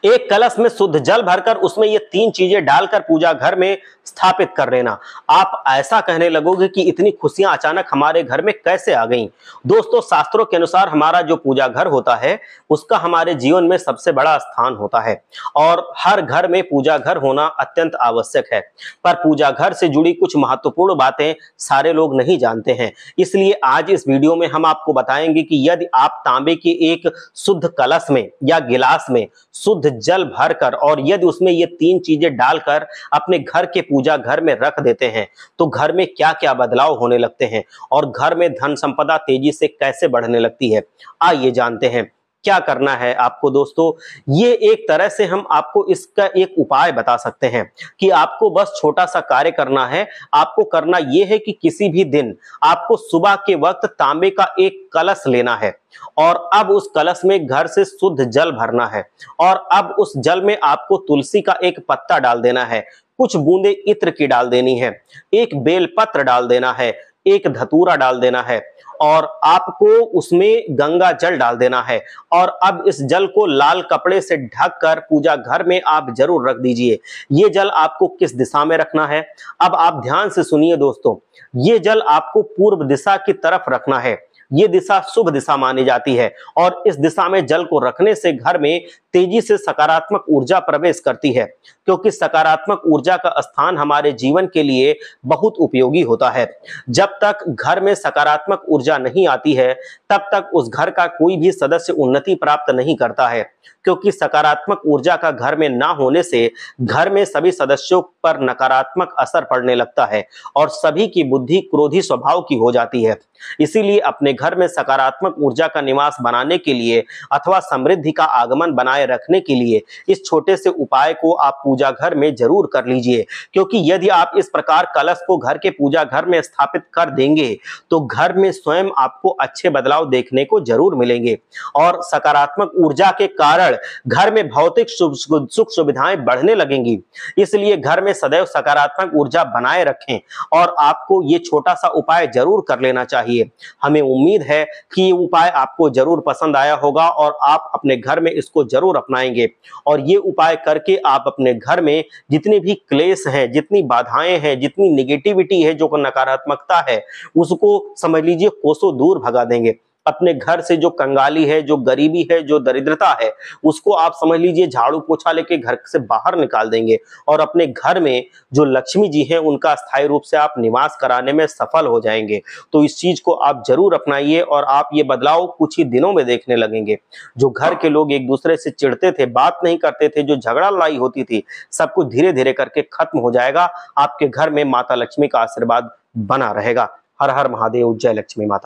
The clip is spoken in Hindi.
एक कलश में शुद्ध जल भरकर उसमें ये तीन चीजें डालकर पूजा घर में स्थापित कर लेना। आप ऐसा कहने लगोगे कि इतनी खुशियां अचानक हमारे घर में कैसे आ गईं? दोस्तों, शास्त्रों के अनुसार हमारा जो पूजा घर होता है उसका हमारे जीवन में सबसे बड़ा स्थान होता है और हर घर में पूजा घर होना अत्यंत आवश्यक है। पर पूजा घर से जुड़ी कुछ महत्वपूर्ण बातें सारे लोग नहीं जानते हैं। इसलिए आज इस वीडियो में हम आपको बताएंगे कि यदि आप तांबे के एक शुद्ध कलश में या गिलास में शुद्ध जल भरकर और यदि उसमें ये तीन चीजें डालकर अपने घर के पूजा घर में रख देते हैं तो घर में क्या क्या बदलाव होने लगते हैं और घर में धन संपदा तेजी से कैसे बढ़ने लगती है। आइए जानते हैं क्या करना है आपको। दोस्तों, ये एक तरह से हम आपको इसका एक उपाय बता सकते हैं कि आपको बस छोटा सा कार्य करना है। आपको करना यह है कि किसी भी दिन आपको सुबह के वक्त तांबे का एक कलश लेना है और अब उस कलश में घर से शुद्ध जल भरना है और अब उस जल में आपको तुलसी का एक पत्ता डाल देना है, कुछ बूंदे इत्र की डाल देनी है, एक बेलपत्र डाल देना है, एक धतूरा डाल देना है और आपको उसमें गंगा जल डाल देना है और अब इस जल को लाल कपड़े से ढककर पूजा घर में आप जरूर रख दीजिए। ये जल आपको किस दिशा में रखना है, अब आप ध्यान से सुनिए दोस्तों। ये जल आपको पूर्व दिशा की तरफ रखना है। ये दिशा शुभ दिशा मानी जाती है और इस दिशा में जल को रखने से घर में तेजी से सकारात्मक ऊर्जा प्रवेश करती है, क्योंकि सकारात्मक ऊर्जा का स्थान हमारे जीवन के लिए बहुत उपयोगी होता है। जब तक घर में सकारात्मक ऊर्जा नहीं आती है तब तक उस घर का कोई भी सदस्य उन्नति प्राप्त नहीं करता है, क्योंकि सकारात्मक ऊर्जा का घर में ना होने से घर में सभी सदस्यों पर नकारात्मक असर पड़ने लगता है और सभी की बुद्धि क्रोधी स्वभाव की हो जाती है। इसीलिए अपने घर में सकारात्मक ऊर्जा का निवास बनाने के लिए अथवा समृद्धि का आगमन बनाए रखने के लिए इस छोटे से उपाय को आप पूजा घर में जरूर कर लीजिए, क्योंकि यदि आप इस प्रकार कलश को घर के पूजा घर में स्थापित कर देंगे तो घर में स्वयं आपको अच्छे बदलाव देखने को जरूर मिलेंगे और सकारात्मक ऊर्जा के कारण घर में भौतिक सुख सुविधाएं बढ़ने लगेंगी। इसलिए घर में सदैव सकारात्मक ऊर्जा बनाए रखें और आपको ये छोटा सा उपाय जरूर कर लेना चाहिए। हमें उम्मीद है कि ये उपाय आपको जरूर पसंद आया होगा और आप अपने घर में इसको जरूर अपनाएंगे और ये उपाय करके आप अपने घर में जितने भी क्लेश हैं, जितनी बाधाएं हैं, जितनी निगेटिविटी है, जो नकारात्मकता है, उसको समझ लीजिए कोसों दूर भगा देंगे। अपने घर से जो कंगाली है, जो गरीबी है, जो दरिद्रता है, उसको आप समझ लीजिए झाड़ू पोछा लेके घर से बाहर निकाल देंगे और अपने घर में जो लक्ष्मी जी हैं उनका स्थायी रूप से आप निवास कराने में सफल हो जाएंगे। तो इस चीज को आप जरूर अपनाइए और आप ये बदलाव कुछ ही दिनों में देखने लगेंगे। जो घर के लोग एक दूसरे से चिढ़ते थे, बात नहीं करते थे, जो झगड़ा लड़ाई होती थी, सब कुछ धीरे धीरे करके खत्म हो जाएगा। आपके घर में माता लक्ष्मी का आशीर्वाद बना रहेगा। हर हर महादेव, जय लक्ष्मी माता।